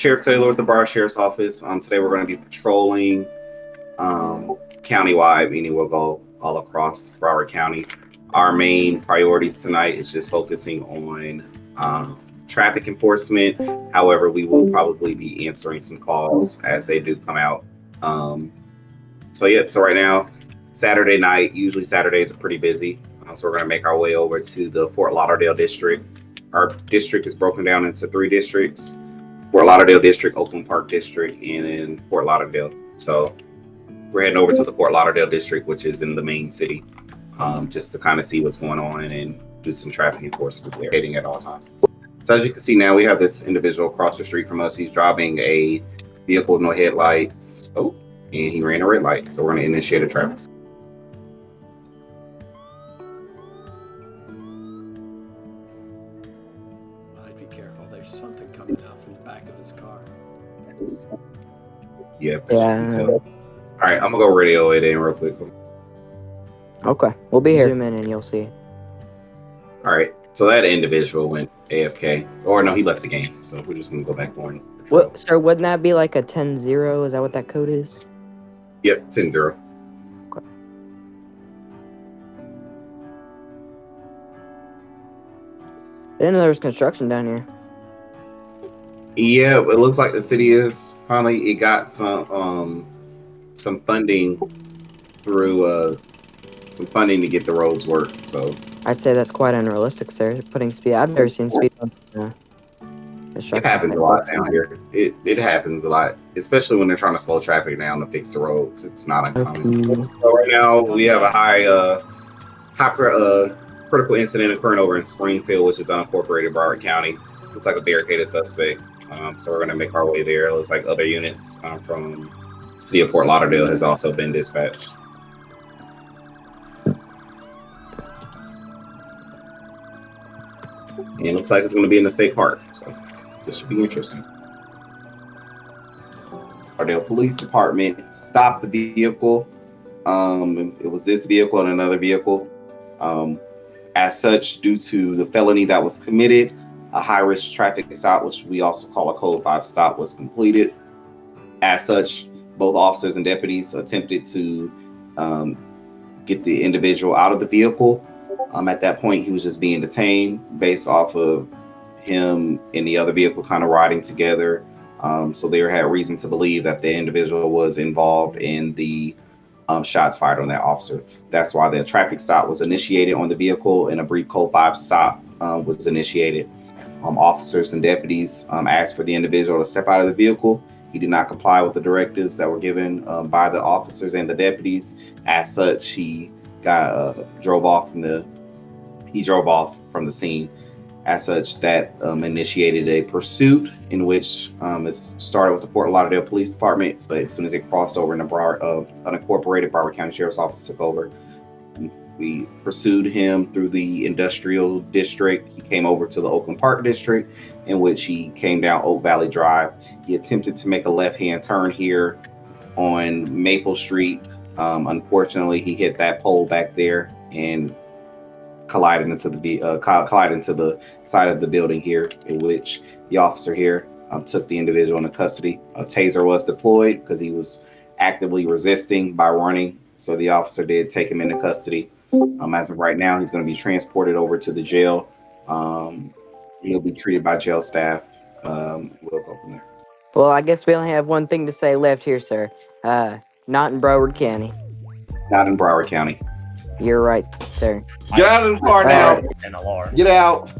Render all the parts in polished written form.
Sheriff Taylor with the Broward Sheriff's Office. Today we're going to be patrolling countywide, meaning we'll go all across Broward County. Our main priorities tonight is just focusing on traffic enforcement. However, we will probably be answering some calls as they do come out. So right now, Saturday night, usually Saturdays are pretty busy. So we're going to make our way over to the Fort Lauderdale district. Our district is broken down into 3 districts: Fort Lauderdale district, Oakland Park district, and then Fort Lauderdale. So we're heading over to the Fort Lauderdale district, which is in the main city, just to kind of see what's going on and do some traffic enforcement there, heading at all times. So as you can see now, we have this individual across the street from us. He's driving a vehicle with no headlights. Oh, and he ran a red light. So we're going to initiate a traffic. Be careful. There's something coming out from the back of his car. Yeah. All right, I'm gonna go radio it in real quick. Okay, we'll be here. Zoom in and you'll see. All right, so that individual went AFK, or no, he left the game. So we're just gonna go back on patrol. What, sir? Wouldn't that be like a 10-0? Is that what that code is? Yep, 10-0. Okay. I didn't know there was construction down here. Yeah, it looks like the city is finally. It got some funding through some funding to get the roads worked. So I'd say that's quite unrealistic, sir. Putting speed. I've never seen speed bumps. It happens a lot down here. It happens a lot, especially when they're trying to slow traffic down to fix the roads. It's not uncommon. Okay. So right now we have a high critical incident occurring over in Springfield, which is unincorporated Broward County. Looks like a barricaded suspect. So we're going to make our way there. It looks like other units from the city of Fort Lauderdale has also been dispatched. And it looks like it's going to be in the state park. So this should be interesting. Lauderdale Police Department stopped the vehicle. It was this vehicle and another vehicle. As such, due to the felony that was committed, a high-risk traffic stop, which we also call a Code 5 stop, was completed. As such, both officers and deputies attempted to get the individual out of the vehicle. At that point, he was just being detained based off of him and the other vehicle kind of riding together. So they had reason to believe that the individual was involved in the shots fired on that officer. That's why the traffic stop was initiated on the vehicle and a brief Code 5 stop was initiated. Officers and deputies asked for the individual to step out of the vehicle. He did not comply with the directives that were given by the officers and the deputies. As such, he drove off from the scene. As such, that initiated a pursuit in which it started with the Fort Lauderdale Police Department, but as soon as it crossed over into unincorporated, Broward County Sheriff's Office took over. We pursued him through the industrial district. He came over to the Oakland Park district, in which he came down Oak Valley Drive. He attempted to make a left-hand turn here on Maple Street. Unfortunately, he hit that pole back there and collided into the side of the building here, in which the officer here took the individual into custody. A taser was deployed because he was actively resisting by running. So the officer did take him into custody. As of right now, he's going to be transported over to the jail. He'll be treated by jail staff. We'll go from there. Well, I guess we only have one thing to say left here, sir. Not in Broward County. Not in Broward County. You're right, sir. Get out of the car now. Get out.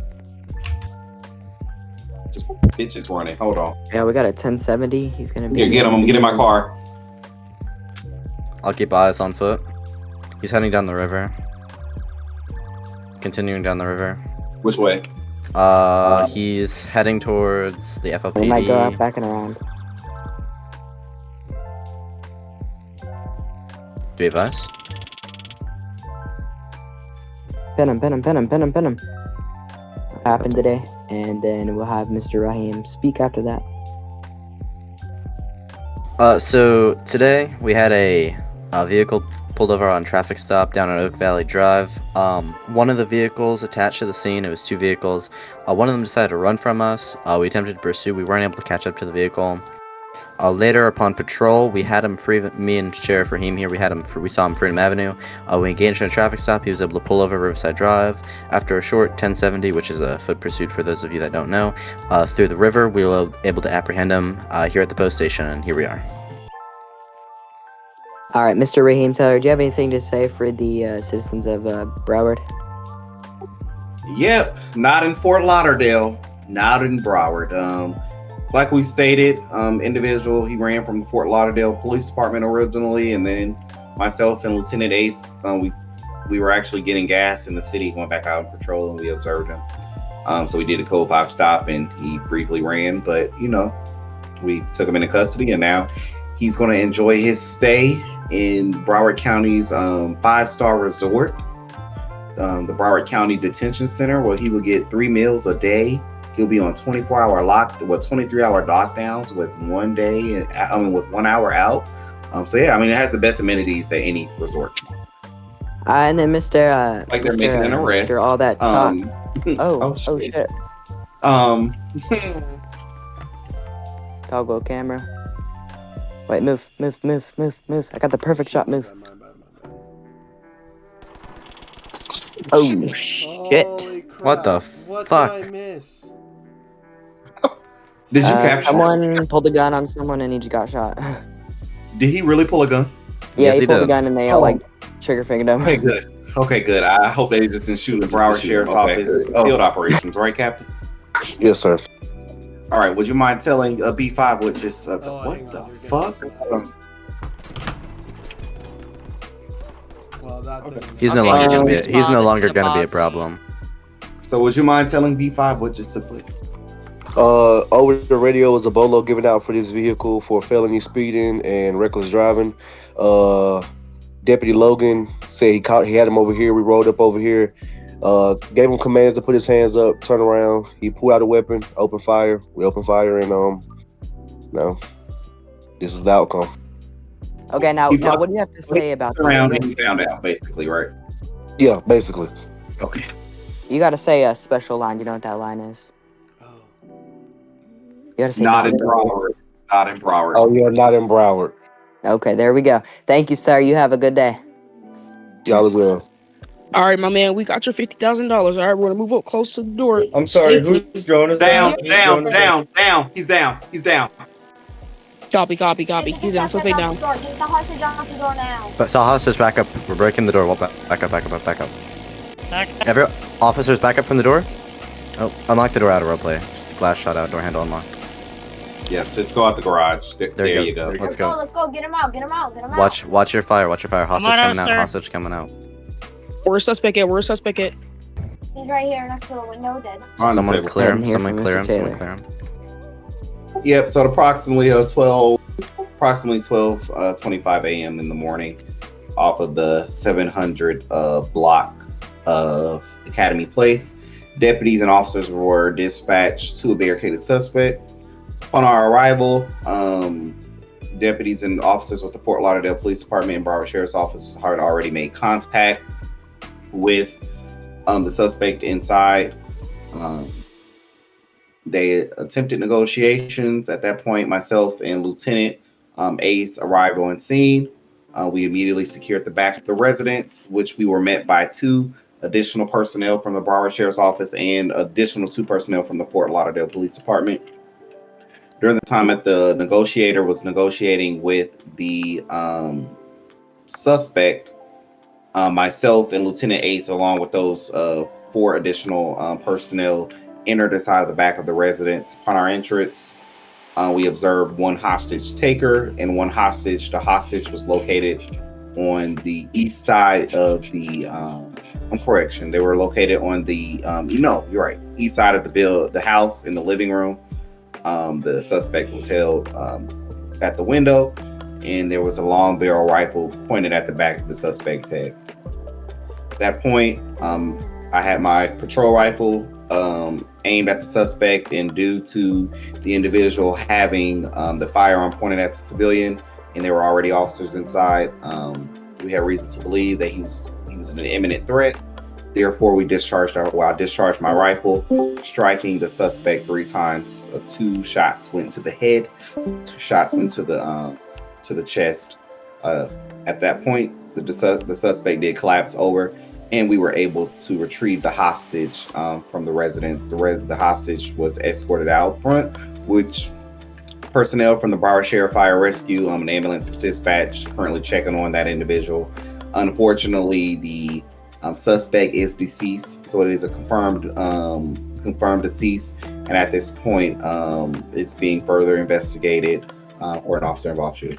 Just bitches running. Hold on. Yeah, we got a 1070. He's going to be... Here, get him. I'm getting my car. I'll keep eyes on foot. He's heading down the river. Continuing down the river. Which way? He's heading towards the FLPD. We might go out back and around. Do you have eyes? Pin him. What happened today? And then we'll have Mr. Rahim speak after that. So today we had a vehicle pulled over on traffic stop down on Oak Valley Drive. One of the vehicles attached to the scene, it was 2 vehicles. One of them decided to run from us. We attempted to pursue. We weren't able to catch up to the vehicle. Later, upon patrol, we had him free. Me and Sheriff Raheem here, we saw him Freedom Avenue. We engaged in a traffic stop. He was able to pull over Riverside Drive. After a short 1070, which is a foot pursuit for those of you that don't know, through the river, we were able to apprehend him here at the post station, and here we are. All right, Mr. Raheem Taylor, do you have anything to say for the citizens of Broward? Yep, not in Fort Lauderdale, not in Broward. Like we stated, individual, he ran from the Fort Lauderdale Police Department originally, and then myself and Lieutenant Ace, we were actually getting gas in the city, went back out on patrol, and we observed him. So we did a code 5 stop, and he briefly ran, but we took him into custody, and now he's going to enjoy his stay in Broward County's 5-star resort, the Broward County Detention Center, where he will get 3 meals a day. He'll be on 23-hour lockdowns with 1 day, with 1 hour out. It has the best amenities that any resort. And then Mr. Like they're making an arrest. Mr. All that talk. Oh shit. Toggle camera. Wait, move. I got the perfect shot. Move. Oh shit. Holy crap. What the What fuck? did I miss? Did you capture? Someone pulled a gun on someone and he just got shot. Did he really pull a gun? Yeah, Yes, he he pulled a did. gun and they trigger fingered him. Okay, good. I hope they just didn't shoot the Broward Sheriff's Office field operations, right, Captain? Yes, sir. All right. Would you mind telling B5 what just Oh, what hang the on, you're fuck? getting Well, that didn't He's Okay, no longer you gonna be. just He's respond. no This longer is a gonna be a boss. problem. So would you mind telling B5 what just took place? Over the radio was a bolo given out for this vehicle for felony speeding and reckless driving. Deputy Logan said he had him over here. We rolled up over here, gave him commands to put his hands up, turn around. He pulled out a weapon, opened fire. We opened fire, and this is the outcome. Okay, now what do you have to say about Around that? and he found out, basically, right? Yeah, basically. Okay. You gotta say a special line. You know what that line is? Oh. You gotta say Not in Broward. Not in Broward. Oh, yeah, not in Broward. Okay, there we go. Thank you, sir. You have a good day. Y'all as well. All right, my man, we got your $50,000. All right, we're gonna move up close to the door. I'm sorry, Safely. who's Jonas? Down. Who's Jonas? He's down. Copy. He's down. So stay down. Get the hostage off the door now. But so hostage, back up. We're breaking the door. Well, back up. Every officers, back up from the door. Oh, unlock the door out of roleplay. Just glass shot out. Door handle unlocked. Yeah, just go out the garage. There you go. Let's go. Let's go. Get him out. Watch your fire. Hostage coming out. Where's suspect at? He's right here next to the window, dead. On the Someone table. clear him. Hear Someone from clear Mr. him. Taylor. Yep. So at approximately 12:25 a.m. in the morning, off of the 700 block of Academy Place, deputies and officers were dispatched to a barricaded suspect. On our arrival, deputies and officers with the Fort Lauderdale Police Department and Broward Sheriff's Office had already made contact with the suspect inside. They attempted negotiations. At that point, myself and Lieutenant Ace arrived on scene. We immediately secured the back of the residence, which we were met by 2 additional personnel from the Broward Sheriff's Office and additional 2 personnel from the Fort Lauderdale Police Department. During the time that the negotiator was negotiating with the suspect, myself and Lieutenant Ace, along with those 4 additional personnel, entered inside of the back of the residence. Upon our entrance, we observed 1 hostage taker and 1 hostage. The hostage was located on the east side of the they were located on the you're right, east side of the house, in the living room. The suspect was held at the window, and there was a long barrel rifle pointed at the back of the suspect's head. At that point, I had my patrol rifle aimed at the suspect, and due to the individual having the firearm pointed at the civilian, and there were already officers inside, We had reason to believe that he was an imminent threat. Therefore, I discharged my rifle, striking the suspect 3 times. 2 shots went to the head, 2 shots went to the chest. At that point, the suspect did collapse over, and we were able to retrieve the hostage from the residence. The hostage was escorted out front, which personnel from the Broward Sheriff Fire Rescue, an ambulance was dispatched, currently checking on that individual. Unfortunately, the suspect is deceased, so it is a confirmed deceased, and at this point, it's being further investigated for an officer-involved shooting.